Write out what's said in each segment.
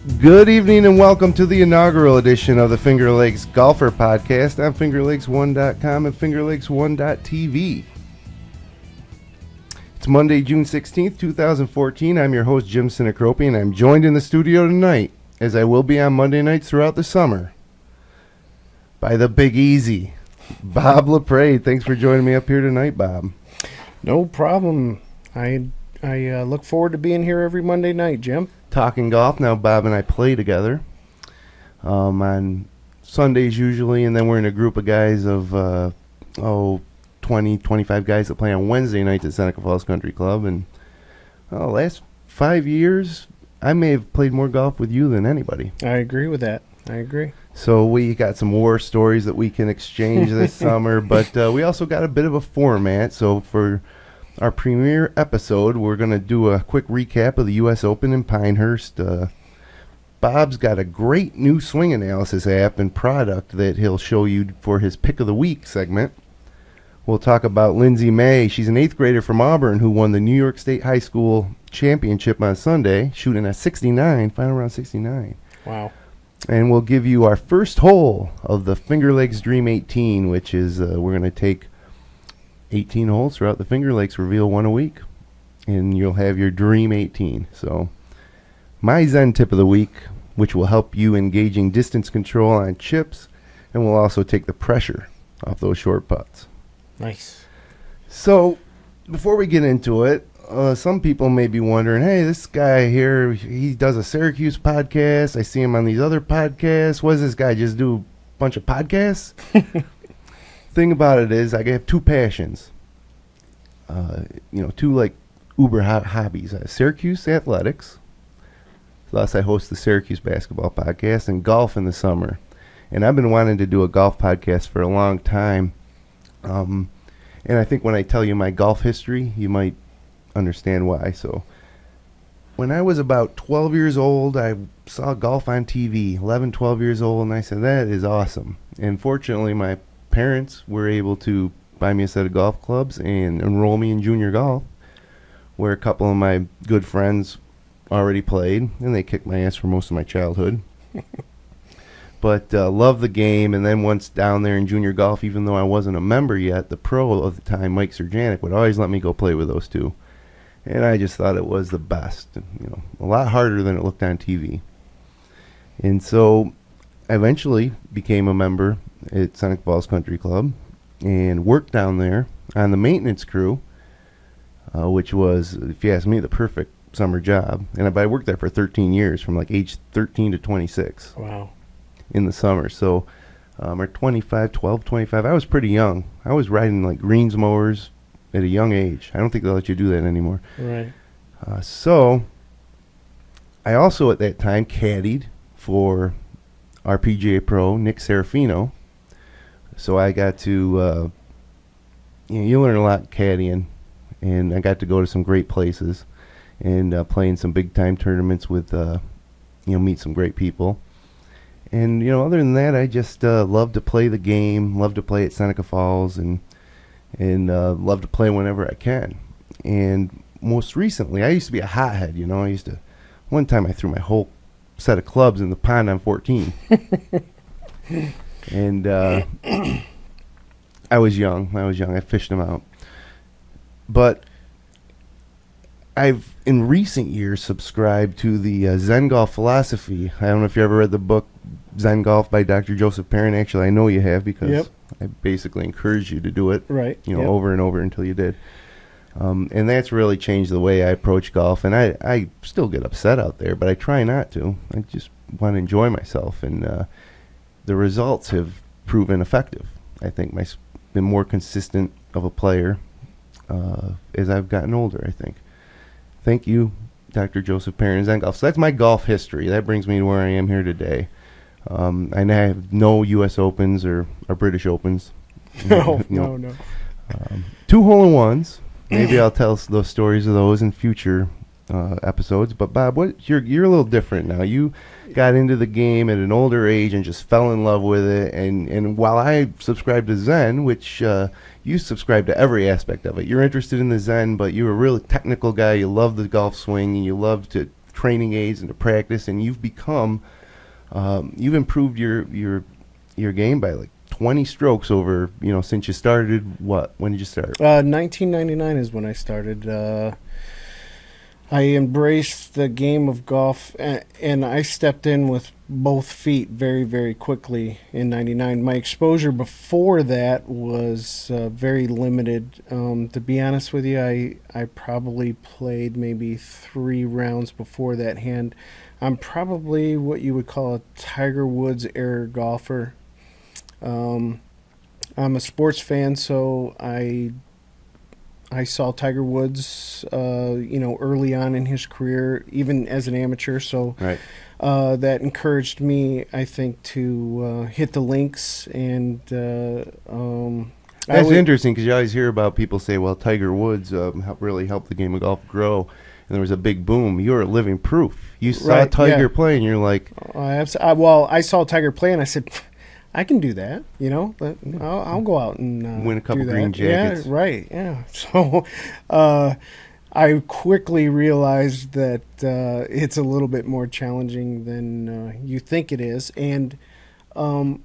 Good evening and welcome to the inaugural edition of the Finger Lakes Golfer Podcast on FingerLakes1.com and FingerLakes1.tv. It's Monday, June 16th, 2014. I'm your host, Jim Sinicropi, and I'm joined in the studio tonight, as I will be on Monday nights throughout the summer, by the Big Easy, Bob LaPrade. Thanks for joining me up here tonight, Bob. No problem. I look forward to being here every Monday night, Jim. Talking golf. Now, Bob and I play together on Sundays usually, and then we're in a group of guys of 20, 25 guys that play on Wednesday nights at Seneca Falls Country Club. And last 5 years, I may have played more golf with you than anybody. I agree with that. I agree. So we got some war stories that we can exchange this summer, but we also got a bit of a format. So for our premiere episode, we're going to do a quick recap of the U.S. Open in Pinehurst. Bob's got a great new swing analysis app and product that he'll show you for his Pick of the Week segment. We'll talk about Lindsay May. She's an 8th grader from Auburn who won the New York State High School Championship on Sunday, shooting a 69, final round 69. Wow. And we'll give you our first hole of the Finger Lakes Dream 18, which is we're going to take 18 holes throughout the Finger Lakes, reveal one a week, and you'll have your Dream 18. So my Zen tip of the week, which will help you engaging distance control on chips, and will also take the pressure off those short putts. Nice. So before we get into it, some people may be wondering, hey, this guy here, he does a Syracuse podcast. I see him on these other podcasts. What does this guy just do? A bunch of podcasts? Thing about it is, I have two passions. Two like uber hobbies. Syracuse athletics. Thus, I host the Syracuse basketball podcast and golf in the summer. And I've been wanting to do a golf podcast for a long time. And I think when I tell you my golf history, you might understand why. So when I was about 12 years old, I saw golf on TV, 11, 12 years old, and I said, that is awesome. And fortunately, my parents were able to buy me a set of golf clubs and enroll me in junior golf, where a couple of my good friends already played, and they kicked my ass for most of my childhood. But loved the game, and then once down there in junior golf, even though I wasn't a member yet, the pro of the time, Mike Serjanik, would always let me go play with those two. And I just thought it was the best, a lot harder than it looked on TV. And so I eventually became a member at Seneca Falls Country Club and worked down there on the maintenance crew, which was, if you ask me, the perfect summer job. And I worked there for 13 years, from like age 13 to 26. Wow. In the summer. So or 25, I was pretty young. I was riding like greens mowers at a young age. I don't think they'll let you do that anymore. Right. So I also at that time caddied for our PGA pro, Nick Serafino. So I got to, you learn a lot caddying, and I got to go to some great places and play in some big time tournaments with, meet some great people. And, other than that, I just love to play the game, love to play at Seneca Falls, and love to play whenever I can. And most recently, I used to be a hothead, one time I threw my whole set of clubs in the pond on 14. And I was young. I fished them out. But I've, in recent years, subscribed to the Zen Golf philosophy. I don't know if you ever read the book Zen Golf by Dr. Joseph Perrin. Actually, I know you have, because I basically encouraged you to do it, right? Over and over until you did. And that's really changed the way I approach golf. And I still get upset out there, but I try not to. I just want to enjoy myself. And the results have proven effective. I think I've been more consistent of a player as I've gotten older, I think. Thank you, Dr. Joseph Perrin, Zen Golf. So that's my golf history. That brings me to where I am here today. I have no U.S. Opens or British Opens. No. 2 hole-in-ones. Maybe I'll tell those stories of those in future episodes. But Bob, you're a little different now. You got into the game at an older age and just fell in love with it. And while I subscribe to Zen, which you subscribe to every aspect of it, you're interested in the Zen, but you're a really technical guy. You love the golf swing, and you love to training aids and to practice, and you've become you've improved your game by like 20 strokes over, since you started. When did you start? 1999 is when I started. I embraced the game of golf, and I stepped in with both feet very, very quickly in 99. My exposure before that was very limited. To be honest with you, I probably played maybe 3 rounds before that hand. I'm probably what you would call a Tiger Woods era golfer. I'm a sports fan, so I saw Tiger Woods, early on in his career, even as an amateur. So Right. That encouraged me, I think, to hit the links. And That's interesting because you always hear about people say, well, Tiger Woods really helped the game of golf grow, and there was a big boom. You're living proof. You saw Tiger play, and you're like... I saw Tiger play, and I said... I can do that, but I'll go out and win a couple do green that. jackets. Yeah, right, yeah. So I quickly realized that it's a little bit more challenging than you think it is. And I'll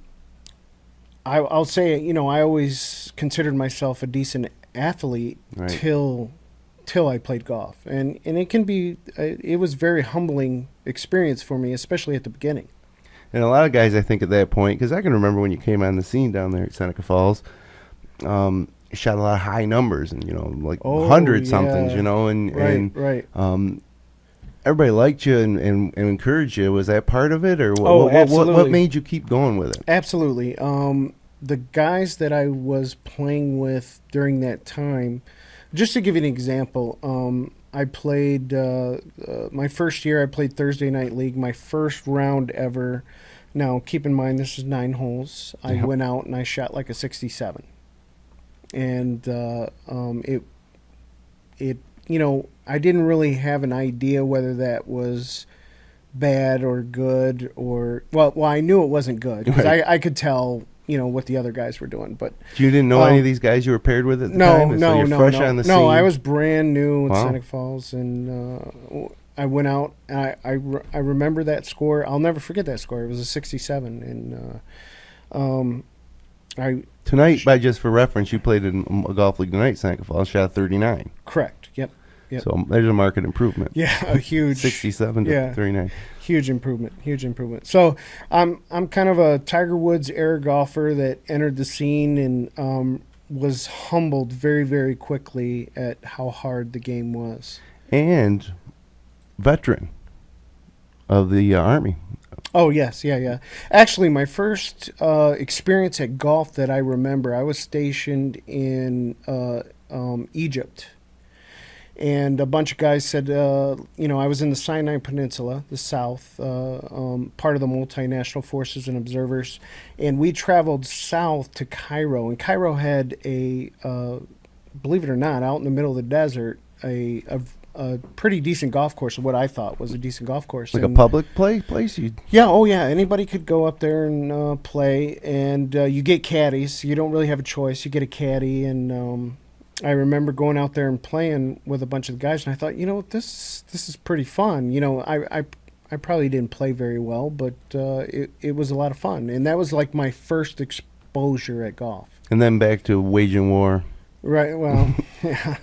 say, I always considered myself a decent athlete till I played golf. And it can be, it was a very humbling experience for me, especially at the beginning. And a lot of guys, I think, at that point, because I can remember when you came on the scene down there at Seneca Falls, you shot a lot of high numbers and, like 100-somethings, Right. Everybody liked you and encouraged you. Was that part of it? Or absolutely. What made you keep going with it? Absolutely. The guys that I was playing with during that time, just to give you an example, I played my first year. I played Thursday Night League, my first round ever. Now, keep in mind, this is 9 holes. I went out and I shot like a 67, and I didn't really have an idea whether that was bad or good or well, I knew it wasn't good because I could tell. What the other guys were doing, but you didn't know any of these guys you were paired with at the time? No, so you're fresh on the scene? No, I was brand new in Seneca Falls, and I went out. And I remember that score. I'll never forget that score. It was a 67, and tonight, just for reference, you played in a golf league tonight, Seneca Falls, shot 39. Correct. Yep. So there's a market improvement. Yeah, a huge 67 to 39. Huge improvement. So I'm kind of a Tiger Woods era golfer that entered the scene and was humbled very, very quickly at how hard the game was. And veteran of the Army. Oh, yes, yeah. Actually, my first experience at golf that I remember, I was stationed in Egypt. And a bunch of guys said, I was in the Sinai Peninsula, the south, part of the multinational forces and observers. And we traveled south to Cairo. And Cairo had a, believe it or not, out in the middle of the desert, a pretty decent golf course, what I thought was a decent golf course. Like a public place? Yeah, anybody could go up there and play. And you get caddies. You don't really have a choice. You get a caddy, and... I remember going out there and playing with a bunch of guys, and I thought, this is pretty fun. I probably didn't play very well, but it was a lot of fun, and that was like my first exposure at golf. And then back to waging war. Right. Well, yeah.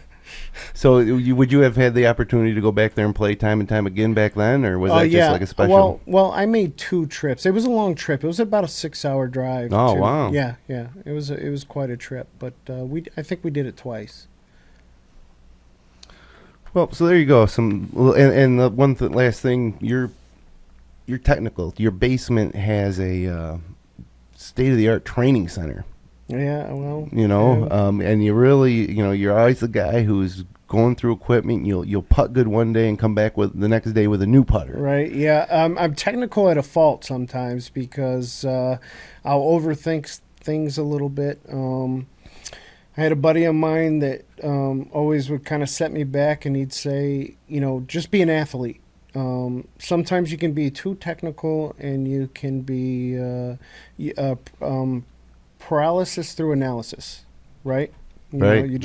So would you have had the opportunity to go back there and play time and time again back then, or was that just like a special? Well, I made 2 trips. It was a long trip. It was about a 6-hour drive. Oh, wow. Yeah. It was quite a trip, but I think we did it twice. Well, so there you go. And the last thing, you're technical. Your basement has a state-of-the-art training center. Yeah, well, and you really, you're always the guy who's going through equipment. You'll putt good one day and come back with the next day with a new putter. Right. Yeah. I'm technical at a fault sometimes because I'll overthink things a little bit. I had a buddy of mine that always would kind of set me back, and he'd say, just be an athlete. Sometimes you can be too technical, and you can be paralysis through analysis, right? You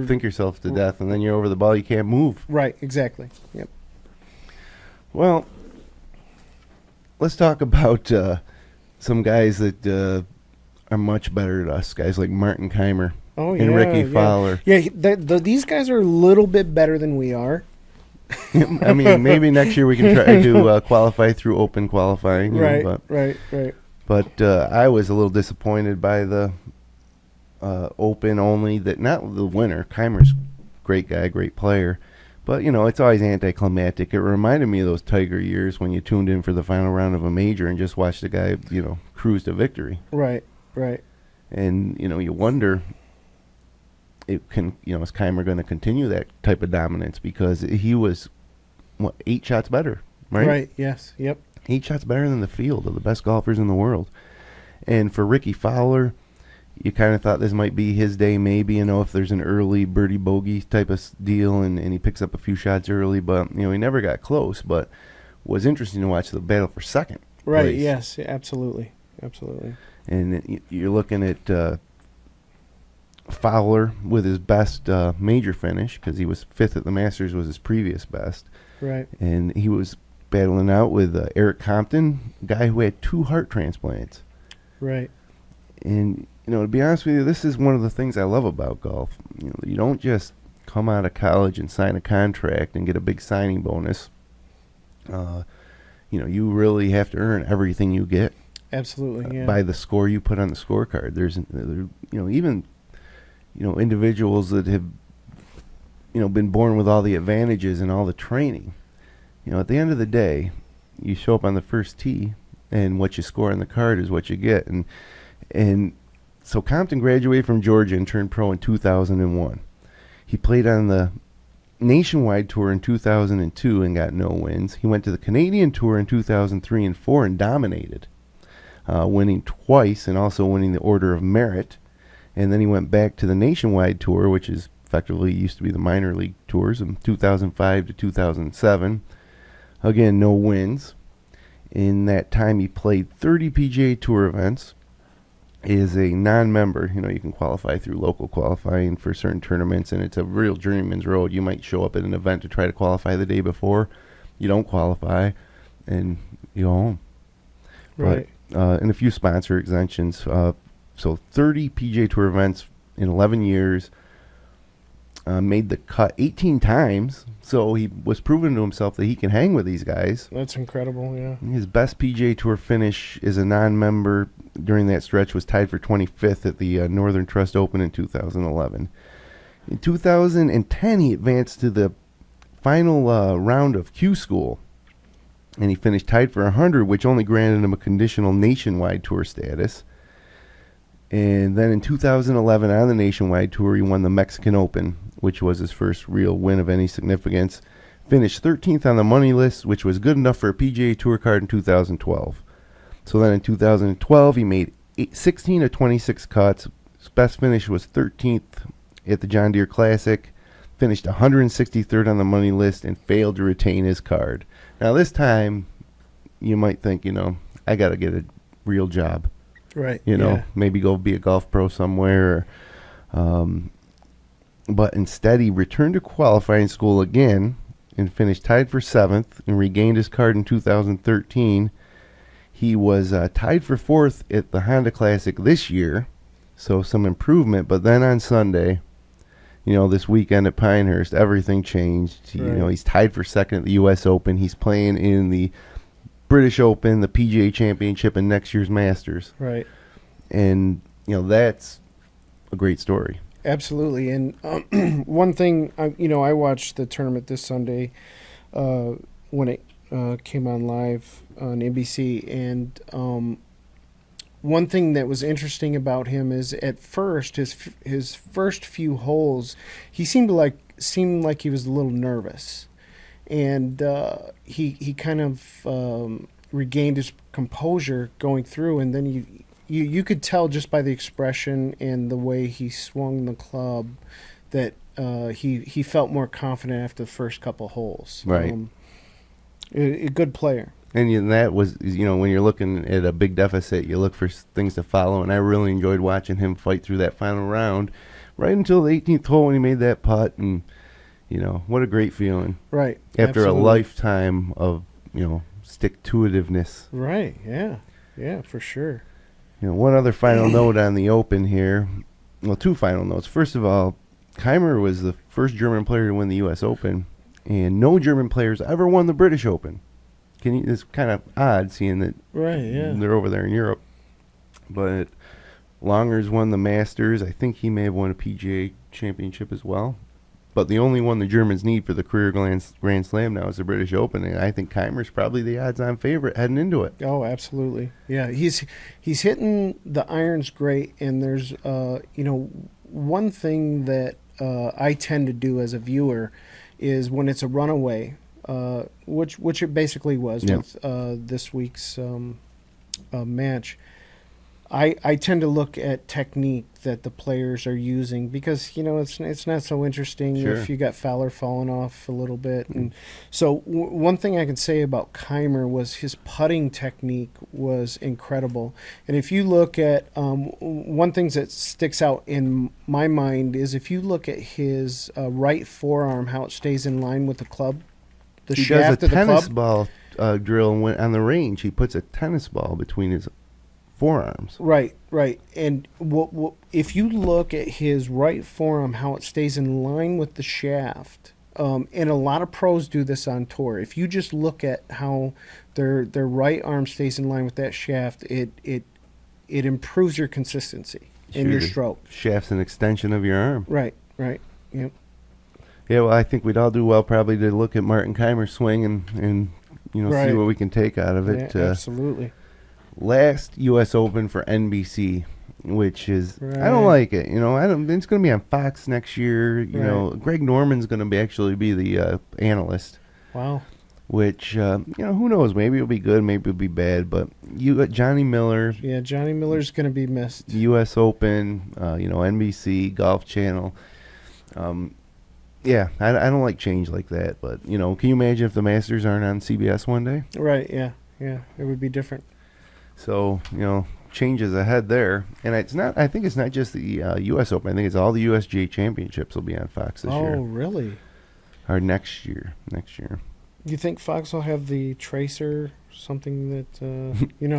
think yourself to death, and then you're over the ball. You can't move. Right, exactly. Yep. Well, let's talk about some guys that are much better than us. Guys like Martin Keimer and Ricky Fowler. Yeah, these guys are a little bit better than we are. I mean, maybe next year we can try to qualify through open qualifying. Right, Right. But I was a little disappointed by the open only. That not the winner. Keimer's great guy, great player. But, it's always anticlimactic. It reminded me of those Tiger years when you tuned in for the final round of a major and just watched the guy, cruise to victory. Right. And, you wonder, is Keimer going to continue that type of dominance? Because he was, 8 shots better, right? Right, yes, yep. 8 shots better than the field of the best golfers in the world. And for Ricky Fowler, you kind of thought this might be his day, maybe, if there's an early birdie bogey type of deal and he picks up a few shots early, but, he never got close. But it was interesting to watch the battle for second. Right, place. yes, absolutely. And you're looking at Fowler with his best major finish, because he was 5th at the Masters, was his previous best. Right. And he was battling out with Eric Compton, a guy who had 2 heart transplants. Right. And, to be honest with you, this is one of the things I love about golf. You don't just come out of college and sign a contract and get a big signing bonus. You really have to earn everything you get. Absolutely, yeah. By the score you put on the scorecard. There's, even, individuals that have, been born with all the advantages and all the training. At the end of the day, you show up on the first tee, and what you score on the card is what you get. And so Compton graduated from Georgia and turned pro in 2001. He played on the Nationwide Tour in 2002 and got no wins. He went to the Canadian Tour in 2003 and 4 and dominated, winning twice and also winning the Order of Merit. And then he went back to the Nationwide Tour, which is effectively used to be the minor league tours, in 2005 to 2007. Again, no wins. In that time, he played 30 PGA Tour events. Is a non-member. You can qualify through local qualifying for certain tournaments, and it's a real journeyman's road. You might show up at an event to try to qualify the day before. You don't qualify, and you go home. Right. But, and a few sponsor exemptions. So 30 PGA Tour events in 11 years. Made the cut 18 times, so he was proving to himself that he can hang with these guys. That's incredible, yeah. His best PGA Tour finish as a non-member during that stretch was tied for 25th at the Northern Trust Open in 2011. In 2010, he advanced to the final round of Q School, and he finished tied for 100, which only granted him a conditional Nationwide Tour status. And then in 2011, on the Nationwide Tour, he won the Mexican Open, which was his first real win of any significance. Finished 13th on the money list, which was good enough for a PGA Tour card in 2012. So then in 2012, he made 16 of 26 cuts. His best finish was 13th at the John Deere Classic. Finished 163rd on the money list and failed to retain his card. Now this time, you might think, I got to get a real job. Right. Maybe go be a golf pro somewhere. But instead, he returned to qualifying school again and finished tied for 7th and regained his card in 2013. He was tied for 4th at the Honda Classic this year, so some improvement. But then on Sunday, this weekend at Pinehurst, everything changed. Right. He's tied for 2nd at the U.S. Open. He's playing in the British Open, the PGA Championship, and next year's Masters. Right. And, that's a great story. Absolutely. And one thing, I watched the tournament this Sunday when it came on live on NBC. And one thing that was interesting about him is at first, his first few holes, he seemed like he was a little nervous. And he kind of regained his composure going through, and then you could tell just by the expression and the way he swung the club that he felt more confident after the first couple holes. Right. A good player. And that was, when you're looking at a big deficit, you look for things to follow, and I really enjoyed watching him fight through that final round right until the 18th hole when he made that putt, and what a great feeling. Right. After Absolutely. a lifetime of, stick-to-itiveness. Right. Yeah. Yeah, for sure. One other final note on the Open here. Well, two final notes. First of all, Keimer was the first German player to win the U.S. Open, and no German players ever won the British Open. It's kind of odd seeing that they're over there in Europe. But Longer's won the Masters. I think he may have won a PGA championship as well. But the only one the Germans need for the career Grand Slam now is the British Open, and I think Keimer's probably the odds-on favorite heading into it. Oh, absolutely. Yeah, he's hitting the irons great, and there's one thing that I tend to do as a viewer is when it's a runaway, which it basically was with this week's match. I tend to look at technique that the players are using because it's not so interesting if you got Fowler falling off a little bit. And so one thing I can say about Keimer was his putting technique was incredible. And if you look at one thing that sticks out in my mind is if you look at his right forearm, how it stays in line with the club, the shaft of the club. He does a tennis ball drill on the range. He puts a tennis ball between his forearms. Right. And if you look at his right forearm, how it stays in line with the shaft, and a lot of pros do this on tour. If you just look at how their right arm stays in line with that shaft, it improves your consistency in your stroke. Shaft's an extension of your arm. Right. Yep. Yeah, well, I think we'd all do well probably to look at Martin Keimer's swing and see what we can take out of it. Yeah, absolutely. Last U.S. Open for NBC, which is I don't like it. It's going to be on Fox next year. Greg Norman's going to actually be the analyst. Wow. Which who knows? Maybe it'll be good, maybe it'll be bad. But you got Johnny Miller. Yeah, Johnny Miller's going to be missed. U.S. Open, NBC, Golf Channel. I don't like change like that. But can you imagine if the Masters aren't on CBS one day? Right. Yeah. It would be different. So, changes ahead there. And it's not, I think it's not just the U.S. Open. I think it's all the USGA championships will be on Fox this year. Oh, really? Or next year. Do you think Fox will have the tracer, something that,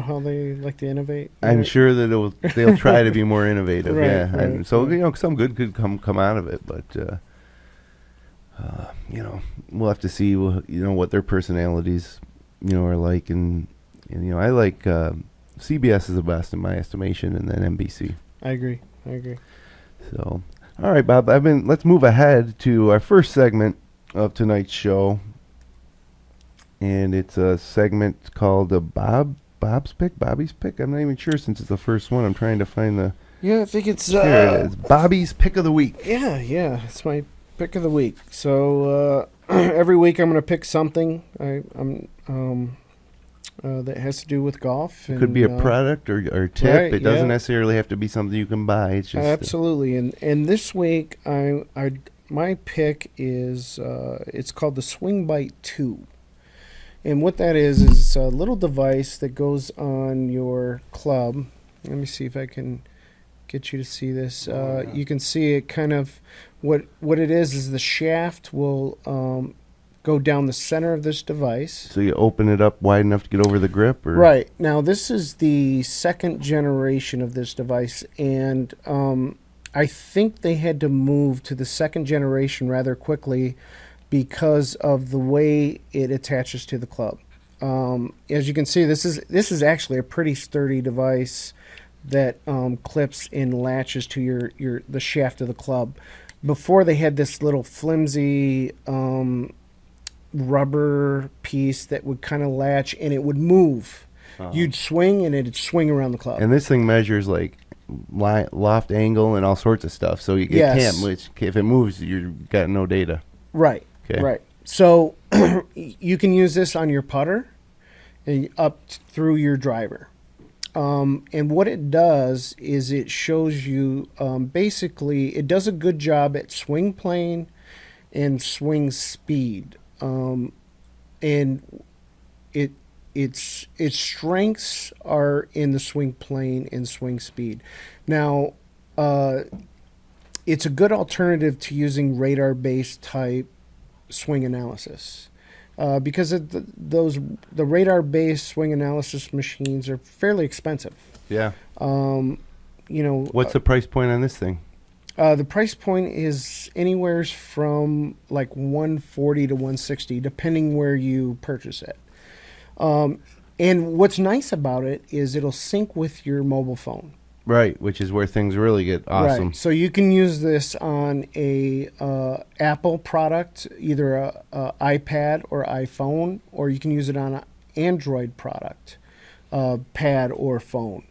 how they like to innovate? I'm sure that they'll try to be more innovative, right, yeah. Right, and so, some good could come out of it. But, we'll have to see, what their personalities, are like. And I like CBS is the best in my estimation, and then NBC. I agree. So, all right, Bob. Let's move ahead to our first segment of tonight's show, and it's a segment called Bobby's Pick. I'm not even sure since it's the first one. I'm trying to find the. Yeah, I think it's. Here it is. Bobby's Pick of the Week. Yeah, it's my pick of the week. So every week I'm going to pick something. That has to do with golf. It could be a product or tip. Right, it doesn't necessarily have to be something you can buy. It's just absolutely. And this week, my pick is it's called the Swing Bite 2. And what that is it's a little device that goes on your club. Let me see if I can get you to see this. You can see it kind of what it is the shaft will go down the center of this device. So you open it up wide enough to get over the grip? Or? Right. Now, this is the second generation of this device, and I think they had to move to the second generation rather quickly because of the way it attaches to the club. As you can see, this is actually a pretty sturdy device that clips and latches to the shaft of the club. Before, they had this little flimsy rubber piece that would kind of latch and it would move. You'd swing and it'd swing around the club. And this thing measures like loft angle and all sorts of stuff. So you can't, if it moves, you've got no data. Right. Okay. Right. So you can use this on your putter and up through your driver. And what it does is it shows you basically it does a good job at swing plane and swing speed. And its strengths are in the swing plane and swing speed. Now, it's a good alternative to using radar-based type swing analysis. because the radar-based swing analysis machines are fairly expensive. Yeah. What's the price point on this thing? The price point is anywhere from like $140 to $160, depending where you purchase it. And what's nice about it is it'll sync with your mobile phone. Right, which is where things really get awesome. Right. So you can use this on a Apple product, either a iPad or iPhone, or you can use it on an Android product, pad or phone.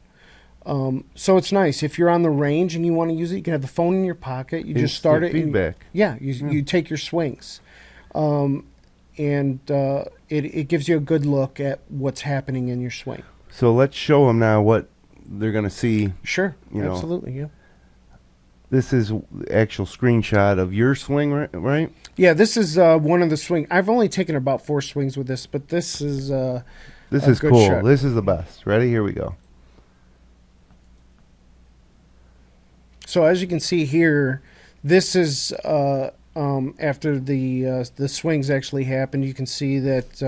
So it's nice. If you're on the range and you want to use it, you can have the phone in your pocket. You just start it. Feedback. You take your swings. It gives you a good look at what's happening in your swing. So let's show them now what they're going to see. Sure, absolutely, yeah. This is the actual screenshot of your swing, right? Yeah, this is one of the swings. I've only taken about 4 swings with this, but this is this is good cool. shot. This is the best. Ready? Here we go. So as you can see here, this is after the swings actually happened. You can see that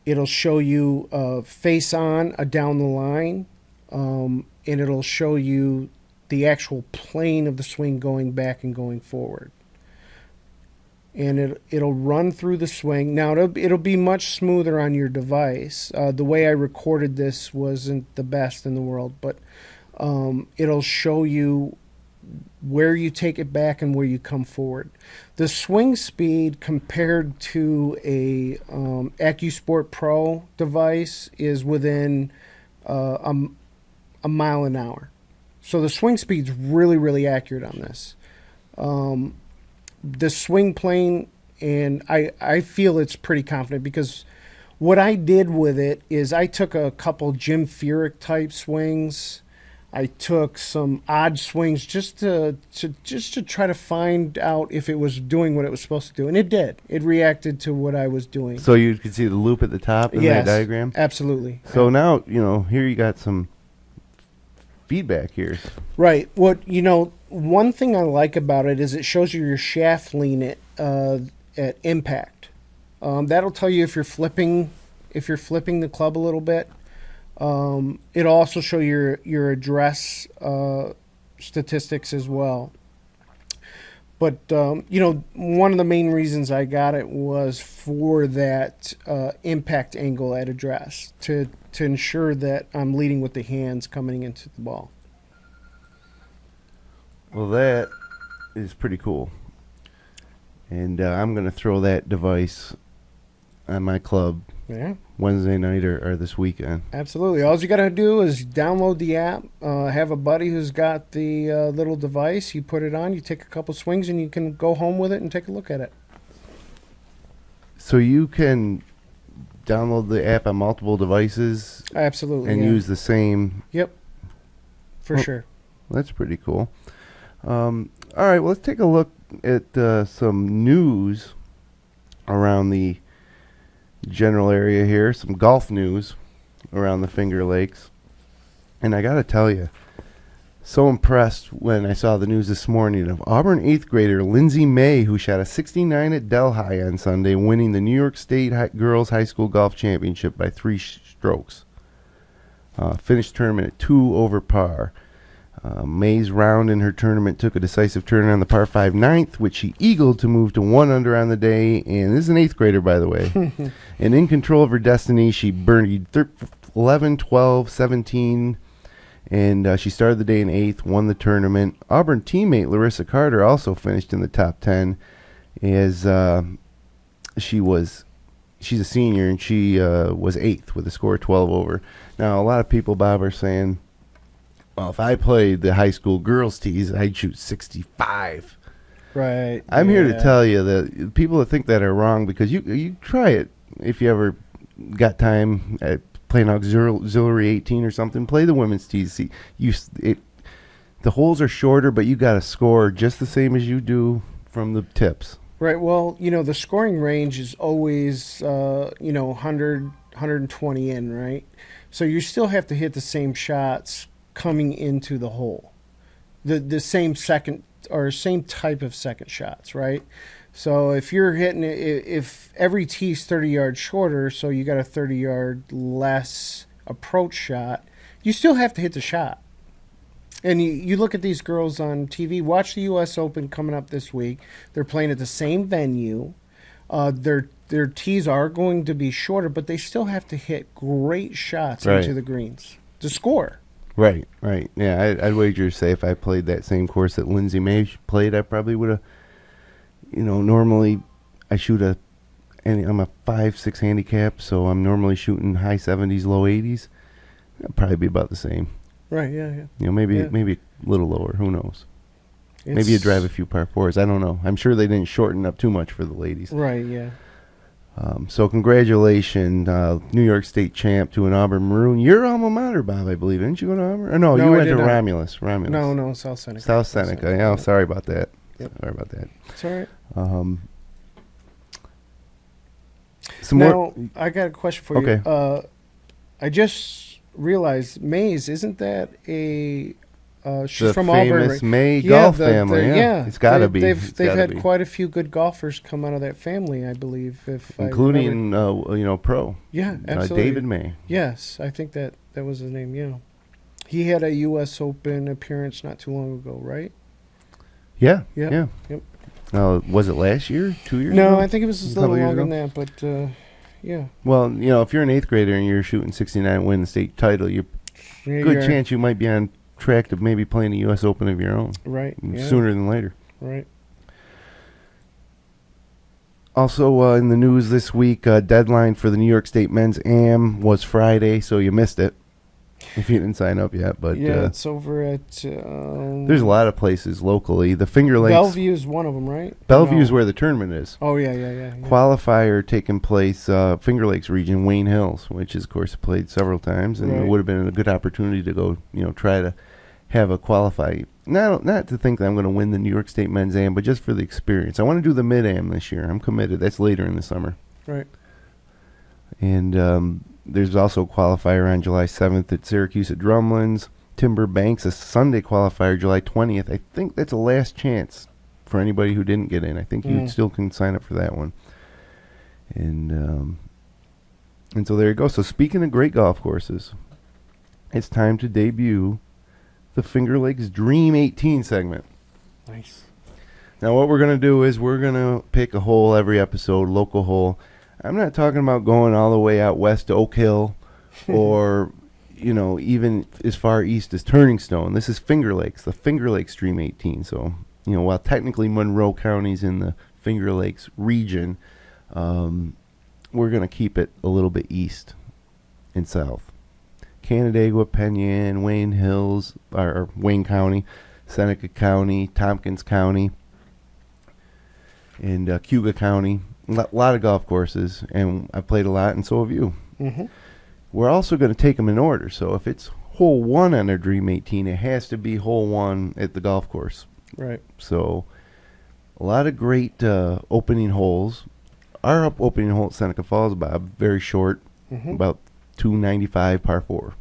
it'll show you face on down the line, and it'll show you the actual plane of the swing going back and going forward. And it'll run through the swing. Now it'll be much smoother on your device. The way I recorded this wasn't the best in the world, but it'll show you where you take it back and where you come forward. The swing speed compared to a AccuSport Pro device is within a mile an hour. So the swing speed's really, really accurate on this. The swing plane, and I feel it's pretty confident, because what I did with it is I took a couple Jim Furyk type swings. I took some odd swings just to try to find out if it was doing what it was supposed to do, and it did. It reacted to what I was doing. So you can see the loop at the top in that diagram? Absolutely. So now, here you got some feedback here. Right. One thing I like about it is it shows you your shaft lean at impact. That'll tell you if you're flipping the club a little bit. It'll also show your address statistics as well. But one of the main reasons I got it was for that impact angle at address, to ensure that I'm leading with the hands coming into the ball. Well, that is pretty cool. And I'm going to throw that device on my club Wednesday night or this weekend. Absolutely. All you got to do is download the app, have a buddy who's got the little device. You put it on, you take a couple swings, and you can go home with it and take a look at it. So you can download the app on multiple devices? Absolutely. And use the same? Yep. For sure. That's pretty cool. All right, well, let's take a look at some news around the general area here, some golf news around the Finger Lakes. And I got to tell you, so impressed when I saw the news this morning of Auburn 8th grader Lindsay May, who shot a 69 at Delhi on Sunday, winning the New York State Girls High School Golf Championship by 3 strokes. Finished tournament at 2 over par. May's round in her tournament took a decisive turn on the par 5 ninth, which she eagled to move to 1 under on the day. And this is an 8th grader, by the way. And in control of her destiny, she birdied 11, 12, 17, and she started the day in 8th, won the tournament. Auburn teammate Larissa Carter also finished in the top 10, as she's a senior, and she was 8th with a score of 12 over. Now, a lot of people, Bob, are saying, well, if I played the high school girls tees, I'd shoot 65. Right. I'm here to tell you that people that think that are wrong, because you try it if you ever got time at playing auxiliary 18 or something. Play the women's tees. See, the holes are shorter, but you got to score just the same as you do from the tips. Right. Well, the scoring range is always 100, 120 in, right? So you still have to hit the same shots coming into the hole, the same second or same type of second shots, right? So if you're hitting it, if every tee's 30 yards shorter, so you got a 30-yard less approach shot, you still have to hit the shot. And you look at these girls on TV. Watch the U.S. Open coming up this week. They're playing at the same venue. Their tees are going to be shorter, but they still have to hit great shots into the greens to score. Right. Yeah, I'd wager to say if I played that same course that Lindsay May played, I probably would have. Normally I shoot I'm a 5-6 handicap, so I'm normally shooting high 70s, low 80s. It'd probably be about the same. Right. Yeah. Maybe a little lower. Who knows? Maybe you drive a few par fours. I don't know. I'm sure they didn't shorten up too much for the ladies. Right. Yeah. So congratulations, New York State champ to an Auburn Maroon. Your alma mater, Bob, I believe. Didn't you go to Auburn? Or no, you went to Romulus. No, South Seneca. South Seneca. Yeah, sorry about that. Yep. Sorry about that. It's all right. More. I got a question for you. Okay. I just realized Mays, isn't that a she's the from famous Auburn, right? May golf family. Yeah, it's got to be. They've had quite a few good golfers come out of that family, I believe, including pro. Yeah, absolutely. David May. Yes, I think that was his name. Yeah, he had a U.S. Open appearance not too long ago, right? Yeah. Yep. Was it last year? 2 years No, ago? I think it was a little longer than that, but yeah. Well, if you're an 8th grader and you're shooting 69 win the state title, good chance you might be on track to maybe playing the U.S. Open of your own. Right. Sooner than later. Right. Also, in the news this week, deadline for the New York State Men's Am was Friday, so you missed it if you didn't sign up yet. But it's over at... there's a lot of places locally. The Finger Lakes... Bellevue is one of them, right? Bellevue is where the tournament is. Oh, yeah. Qualifier taking place, Finger Lakes region, Wayne Hills, which is, of course, played several times, and it would have been a good opportunity to go, try to have a qualify. Not to think that I'm going to win the New York State Men's Am, but just for the experience. I want to do the Mid-Am this year. I'm committed. That's later in the summer. Right. And there's also a qualifier on July 7th at Syracuse at Drumlins. Timber Banks, a Sunday qualifier, July 20th. I think that's a last chance for anybody who didn't get in. I think you still can sign up for that one. And so there you go. So speaking of great golf courses, it's time to debut the Finger Lakes Dream 18 segment. Nice. Now what we're going to do is we're going to pick a hole every episode, local hole. I'm not talking about going all the way out west to Oak Hill or, even as far east as Turning Stone. This is Finger Lakes, the Finger Lakes Dream 18. So, while technically Monroe County's in the Finger Lakes region, we're going to keep it a little bit east and south. Canandaigua, Penn, Wayne Hills, or Wayne County, Seneca County, Tompkins County, and Cuga County. A lot of golf courses, and I played a lot, and so have you. Mm-hmm. We're also going to take them in order. So if it's hole 1 on their Dream 18, it has to be hole 1 at the golf course. Right. So a lot of great opening holes. Our opening hole at Seneca Falls, Bob, very short, about 295 par 4.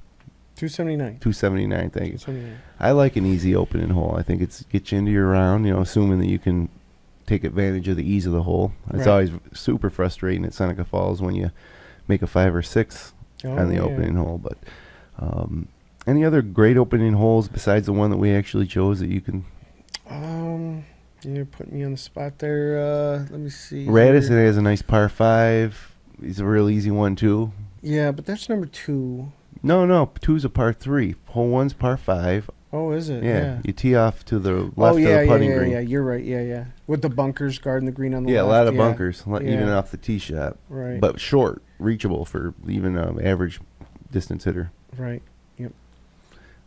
279. 279, thank you. 279. I like an easy opening hole. I think it's gets you into your round, assuming that you can take advantage of the ease of the hole. It's always super frustrating at Seneca Falls when you make a 5 or 6 on the opening hole. But any other great opening holes besides the one that we actually chose that you can? You're putting me on the spot there. Let me see. Radisson has a nice par 5. He's a real easy one too. Yeah, but that's number 2. No, 2's a par 3. Hole 1's par 5. Oh, is it? Yeah. You tee off to the left of the putting green. Yeah, you're right. Yeah. With the bunkers guarding the green on the left. Yeah, a lot of bunkers, even off the tee shot. Right. But short, reachable for even an average distance hitter. Right. Yep.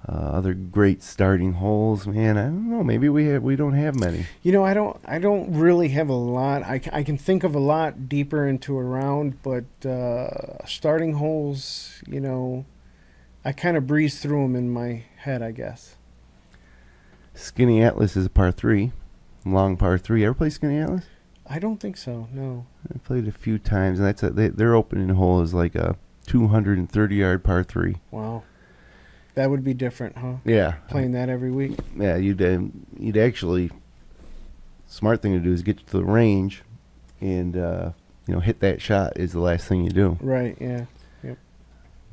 Other great starting holes, man. I don't know. Maybe we don't have many. I don't really have a lot. I can think of a lot deeper into a round, but starting holes, I kind of breeze through them in my head, I guess. Skinny Atlas is a par 3, long par 3. Ever play Skinny Atlas? I don't think so. No. I played a few times, and their opening hole is like a 230-yard par 3. Wow. That would be different, huh? Yeah. Playing that every week. Yeah, you'd actually smart thing to do is get to the range and, hit that shot is the last thing you do. Right, yeah. Yep.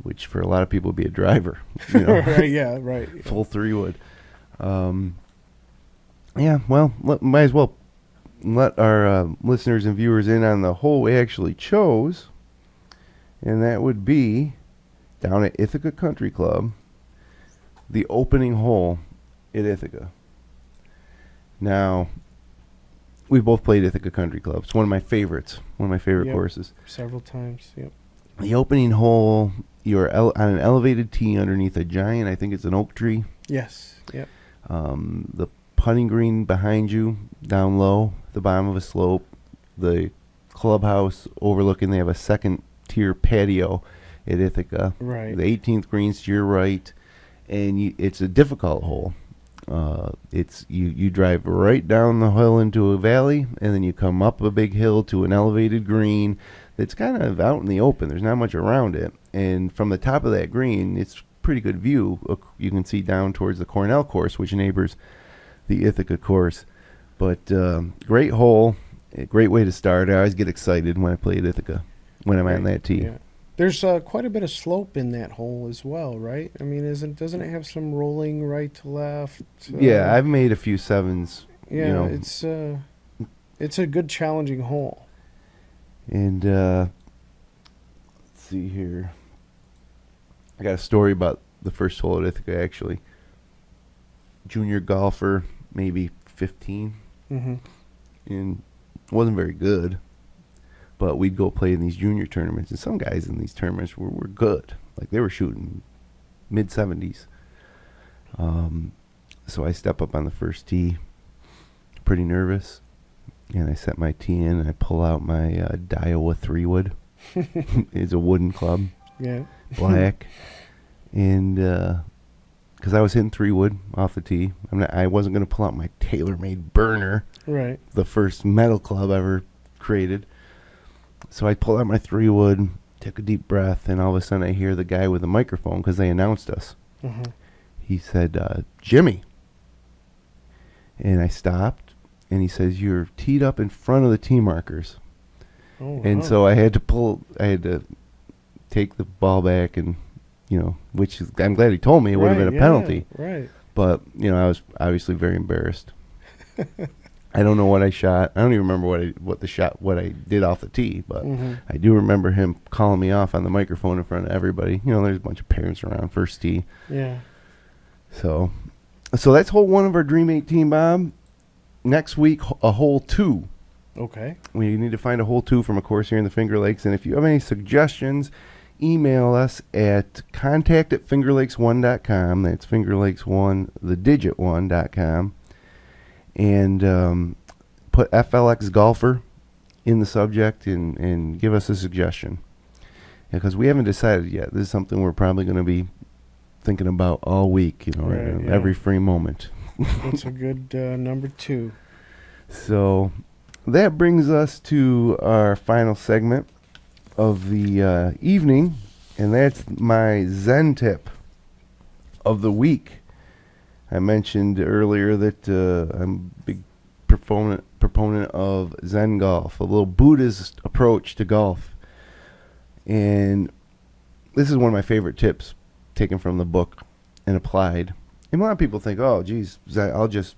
Which for a lot of people would be a driver. You know? Right, yeah, right. Full 3-wood. Yeah, well, might as well let our listeners and viewers in on the hole we actually chose. And that would be down at Ithaca Country Club, the opening hole at Ithaca. Now, we've both played Ithaca Country Club. It's one of my favorites, Yep. courses. Several times, yep. The opening hole, you're on an elevated tee underneath a giant, I think it's an oak tree. Yes, yep. The putting green behind you, down low, the bottom of a slope. The clubhouse overlooking, they have a second tier patio at Ithaca. Right. The 18th greens to your right, and it's a difficult hole. It's you drive right down the hill into a valley, and then you come up a big hill to an elevated green that's kind of out in the open. There's not much around it, and from the top of that green, it's pretty good view. You can see down towards the Cornell course, which neighbors the Ithaca course. But great hole, a great way to start. I always get excited when I play at Ithaca, when I'm on that tee. Yeah. There's quite a bit of slope in that hole as well, right? I mean, doesn't it have some rolling right to left? Yeah, I've made a few sevens. Yeah, it's a good challenging hole. And let's see here. I got a story about the first hole at Ithaca, actually. Junior golfer, maybe 15, and wasn't very good. But we'd go play in these junior tournaments, and some guys in these tournaments were good. Like, they were shooting mid-70s. So I step up on the first tee, pretty nervous, and I set my tee in, and I pull out my Daiwa 3-wood. It's a wooden club, black, and because I was hitting 3-wood off the tee, I wasn't going to pull out my TaylorMade burner, right? The first metal club ever created. So I pulled out my 3-wood, took a deep breath, and all of a sudden I hear the guy with the microphone, because they announced us. He said, Jimmy. And I stopped, and he says, you're teed up in front of the tee markers. Oh, and wow. so I had to take the ball back, and, which is, I'm glad he told me. It would have been a penalty. Right. But, I was obviously very embarrassed. I don't know what I shot. I don't even remember what I did off the tee, but I do remember him calling me off on the microphone in front of everybody. There's a bunch of parents around, first tee. Yeah. So that's hole 1 of our Dream 18, Bob. Next week, a hole 2. Okay. We need to find a hole 2 from a course here in the Finger Lakes, and if you have any suggestions, email us at contact@fingerlakes1.com. That's fingerlakes1, the digit 1.com. And put FLX golfer in the subject and give us a suggestion. Because we haven't decided yet. This is something we're probably going to be thinking about all week, every free moment. That's a good number 2. So that brings us to our final segment of the evening, and that's my Zen tip of the week. I mentioned earlier that I'm a big proponent of Zen golf, a little Buddhist approach to golf. And this is one of my favorite tips taken from the book and applied. And a lot of people think, oh, geez, I'll just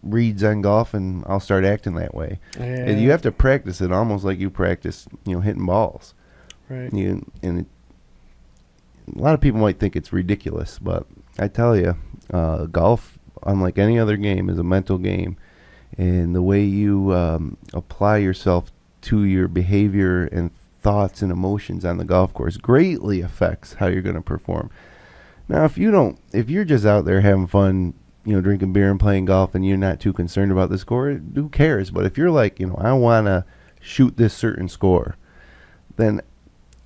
read Zen golf and I'll start acting that way. Yeah. And you have to practice it almost like you practice, hitting balls. Right. A lot of people might think it's ridiculous, but I tell you, golf, unlike any other game, is a mental game. And the way you apply yourself to your behavior and thoughts and emotions on the golf course greatly affects how you're going to perform. Now, if you're just out there having fun, drinking beer and playing golf, and you're not too concerned about the score, who cares? But if you're like, I want to shoot this certain score, then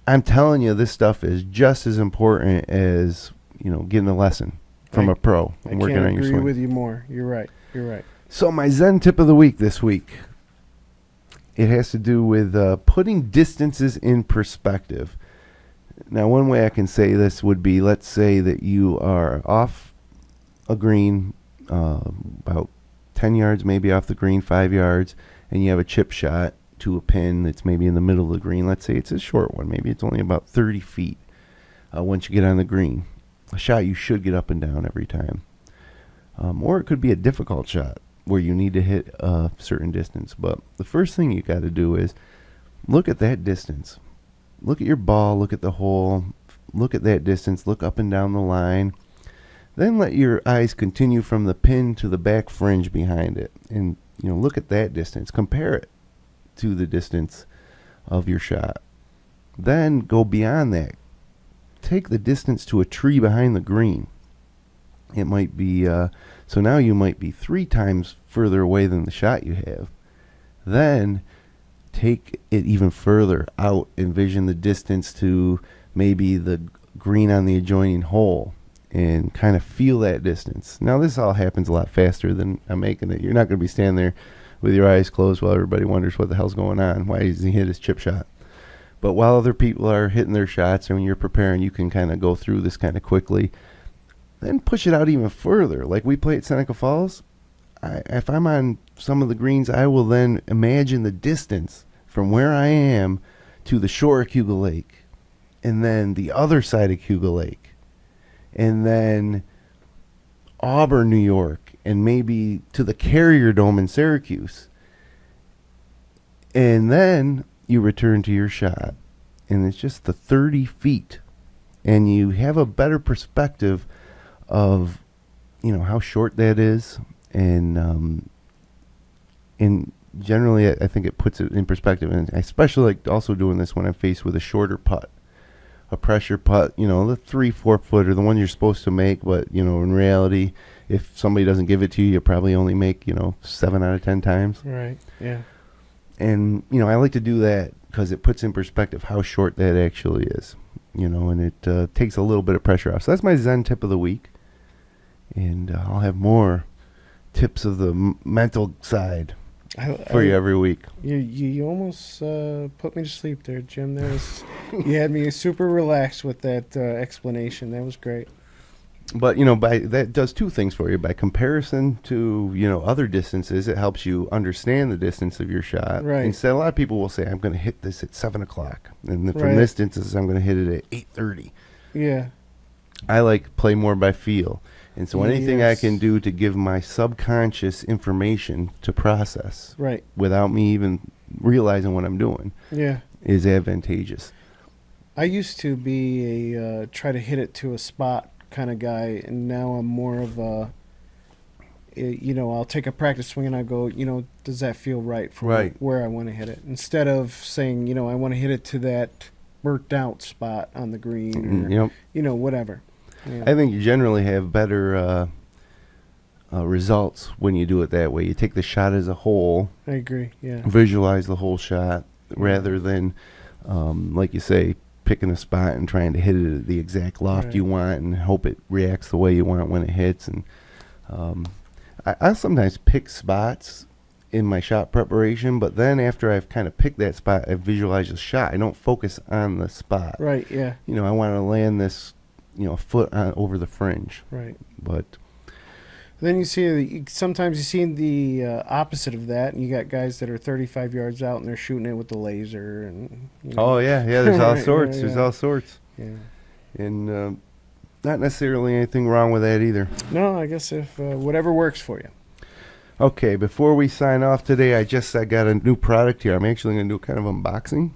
I'm telling you, this stuff is just as important as, getting a lesson from a pro and working on your swing. I can't agree with you more. You're right. So my Zen tip of the week this week, it has to do with putting distances in perspective. Now, one way I can say this would be, let's say that you are off a green about 10 yards maybe off the green, 5 yards, and you have a chip shot to a pin that's maybe in the middle of the green. Let's say it's a short one. Maybe it's only about 30 feet once you get on the green. A shot you should get up and down every time. Or it could be a difficult shot where you need to hit a certain distance. But the first thing you got to do is look at that distance. Look at your ball, look at the hole, look at that distance, look up and down the line. Then let your eyes continue from the pin to the back fringe behind it. And look at that distance. Compare it to the distance of your shot. Then go beyond that. Take the distance to a tree behind the green. It might be, so now you might be 3 times further away than the shot you have. Then take it even further out. Envision the distance to maybe the green on the adjoining hole and kind of feel that distance. Now this all happens a lot faster than I'm making it. You're not going to be standing there with your eyes closed while everybody wonders what the hell's going on. Why does he hit his chip shot? But while other people are hitting their shots and when you're preparing, you can kind of go through this kind of quickly. Then push it out even further. Like we play at Seneca Falls, if I'm on some of the greens, I will then imagine the distance from where I am to the shore of Cuba Lake, and then the other side of Cuba Lake, and then Auburn, New York, and maybe to the Carrier Dome in Syracuse. And then you return to your shot, and it's just the 30 feet, and you have a better perspective of how short that is, and generally I think it puts it in perspective. And I especially like also doing this when I'm faced with a shorter putt, a pressure putt, the 3-4 footer, the one you're supposed to make, but in reality, if somebody doesn't give it to you, you probably only make 7 out of 10 times. Right. Yeah. And I like to do that because it puts in perspective how short that actually is, and it takes a little bit of pressure off. So that's my Zen tip of the week. And I'll have more tips of the mental side for you every week. You almost put me to sleep there, Jim. You had me super relaxed with that explanation. That was great. But that does 2 things for you. By comparison to other distances, it helps you understand the distance of your shot. Right. Instead, a lot of people will say, "I'm going to hit this at 7:00, and from this distance, I'm going to hit it at 8:30." Yeah. I like play more by feel. And so anything I can do to give my subconscious information to process without me even realizing what I'm doing is advantageous. I used to be a try to hit it to a spot kind of guy, and now I'm more of a, I'll take a practice swing and I go, does that feel right for where I want to hit it? Instead of saying, I want to hit it to that burnt out spot on the green or, whatever. Yeah. I think you generally have better results when you do it that way. You take the shot as a whole. I agree, yeah. Visualize the whole shot rather than, like you say, picking a spot and trying to hit it at the exact loft you want and hope it reacts the way you want when it hits. And I sometimes pick spots in my shot preparation, but then after I've kind of picked that spot, I visualize the shot. I don't focus on the spot. Right, yeah. I want to land this a foot over the fringe. Right. But then sometimes you see the opposite of that, and you got guys that are 35 yards out and they're shooting it with the laser. And oh yeah, there's all sorts. Yeah. There's all sorts. Yeah. And not necessarily anything wrong with that either. No, I guess if whatever works for you. Okay, before we sign off today, I got a new product here. I'm actually going to do kind of unboxing.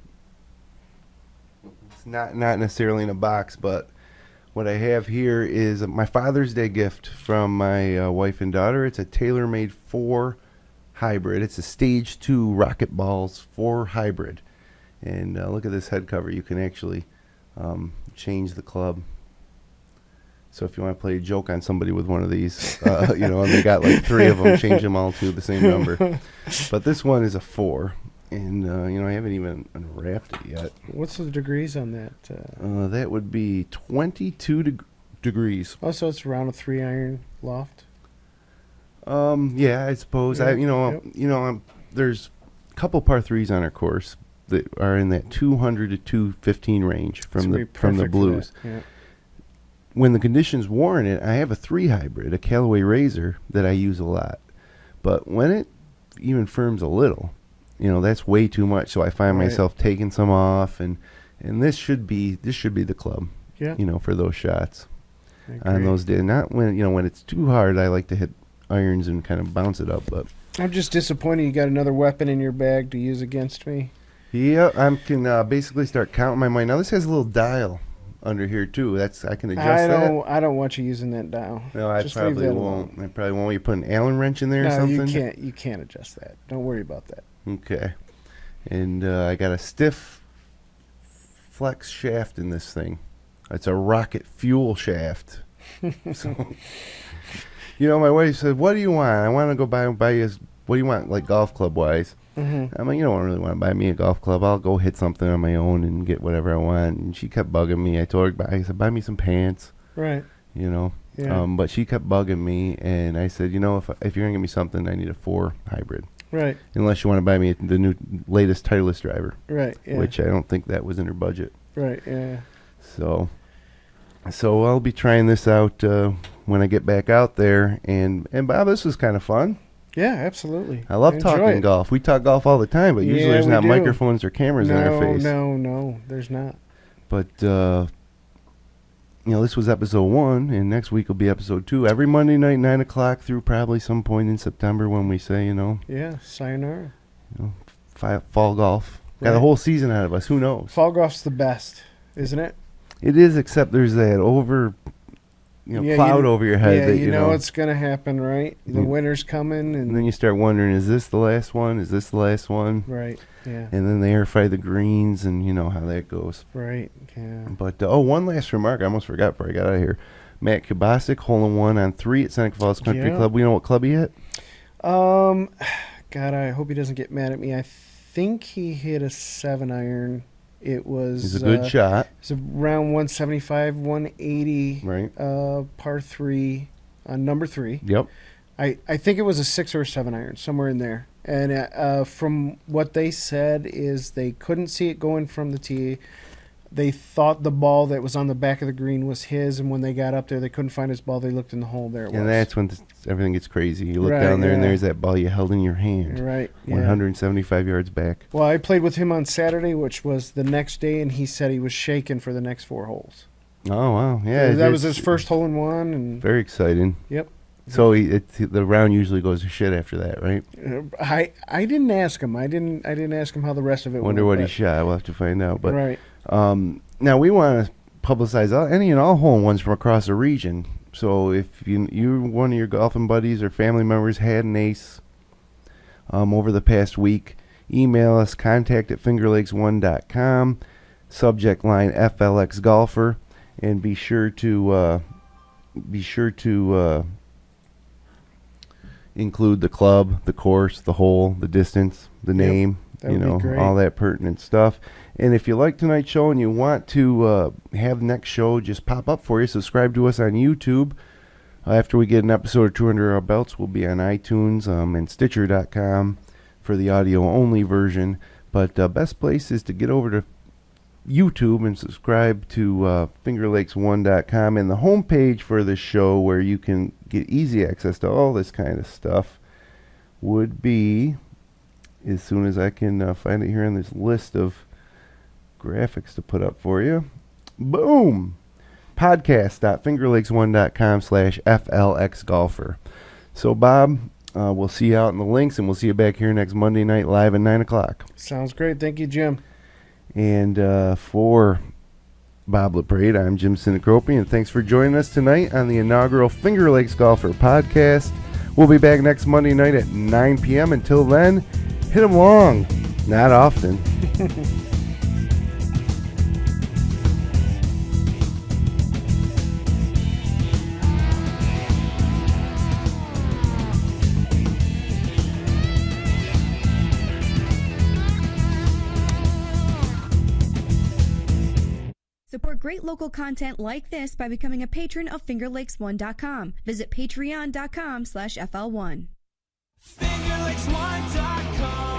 It's not necessarily in a box, but what I have here is my Father's Day gift from my wife and daughter. It's a TaylorMade 4 hybrid. It's a Stage 2 Rocket Balls 4 hybrid. And look at this head cover. You can actually change the club. So if you want to play a joke on somebody with one of these, and they got like 3 of them, change them all to the same number. But this one is a 4. And, I haven't even unwrapped it yet. What's the degrees on that? That would be 22 degrees. Oh, so it's around a 3-iron loft? Yeah, I suppose. Yeah, There's a couple par 3s on our course that are in that 200 to 215 range from the blues. Yeah. When the conditions warrant it, I have a 3 hybrid, a Callaway Razor, that I use a lot. But when it even firms a little, that's way too much. So I find myself taking some off, and this should be the club. Yeah. For those shots on those days. Not when it's too hard. I like to hit irons and kind of bounce it up. But I'm just disappointed you got another weapon in your bag to use against me. Yeah, I can basically start counting my money. Now this has a little dial under here too. I can adjust that. I don't want you using that dial. No, I just probably won't. I probably won't. You put an Allen wrench in there or something? No, you can't adjust that. Don't worry about that. Okay. And I got a stiff flex shaft in this thing. It's a rocket fuel shaft. So, my wife said, "What do you want? I want to go buy you. What do you want, like golf club wise?" Mm-hmm. I'm like, "You don't really want to buy me a golf club. I'll go hit something on my own and get whatever I want." And she kept bugging me. I told her, I said, "Buy me some pants." Right. Yeah. But she kept bugging me, and I said, if you're gonna give me something, I need a 4 hybrid. Right. Unless you want to buy me the new latest Titleist driver. Right. Yeah. Which I don't think that was in her budget. Right. Yeah. So I'll be trying this out when I get back out there. And Bob, this was kind of fun. Yeah, absolutely. I love talking golf. We talk golf all the time, but usually there's not microphones or cameras in our face. No, there's not. But this was episode 1, and next week will be episode 2. Every Monday night, 9 o'clock through probably some point in September when we say, Yeah, sayonara. Fall golf. Got a whole season out of us. Who knows? Fall golf's the best, isn't it? It is, except there's that cloud over your head. Yeah, that, you know it's going to happen, right? The winter's coming. And then you start wondering, is this the last one? Is this the last one? Right, yeah. And then they airfry the greens, and you know how that goes. Right, yeah. But, one last remark. I almost forgot before I got out of here. Matt Kubasik, hole-in-one on 3 at Seneca Falls Country Club. We know what club he hit? God, I hope he doesn't get mad at me. I think he hit a 7-iron. It was... He's a good shot. It's around 175, 180. Right. Par 3 on number 3. Yep. I think it was a 6 or a 7-iron, somewhere in there. And from what they said is they couldn't see it going from the tee. They thought the ball that was on the back of the green was his, and when they got up there, they couldn't find his ball. They looked in the hole. There it was. And that's when everything gets crazy. You look down there, and there's that ball you held in your hand. Right. 175 yards back. Well, I played with him on Saturday, which was the next day, and he said he was shaking for the next 4 holes. Oh, wow. Yeah. So that was his first hole-in-one. And very exciting. Yep. So the round usually goes to shit after that, right? I didn't ask him. I didn't ask him how the rest of it went. Wonder what he shot. We'll have to find out. But right. Now we want to publicize any and all hole-in-ones from across the region. So if you one of your golfing buddies or family members had an ace over the past week, email us contact@fingerlakes1.com, subject line FLX golfer, and be sure to include the club, the course, the hole, the distance, the name, all that pertinent stuff. And if you like tonight's show and you want to have next show just pop up for you, subscribe to us on YouTube. After we get an episode or 2 under our belts, we'll be on iTunes and Stitcher.com for the audio-only version. But best place is to get over to YouTube and subscribe to fingerlakes1.com, and the homepage for this show where you can get easy access to all this kind of stuff would be, as soon as I can find it here on this list of graphics to put up for you, boom, podcast.fingerlakes1.com/FLXgolfer. So Bob, we'll see you out in the links, and we'll see you back here next Monday night live at 9 o'clock. Sounds great. Thank you, Jim. And for Bob LaPrade, I'm Jim Sinicropi, and thanks for joining us tonight on the inaugural Finger Lakes Golfer podcast. We'll be back next Monday night at 9 p.m. Until then, hit 'em long, not often. Support great local content like this by becoming a patron of FingerLakes1.com. Visit patreon.com/FL1. FingerLakes1.com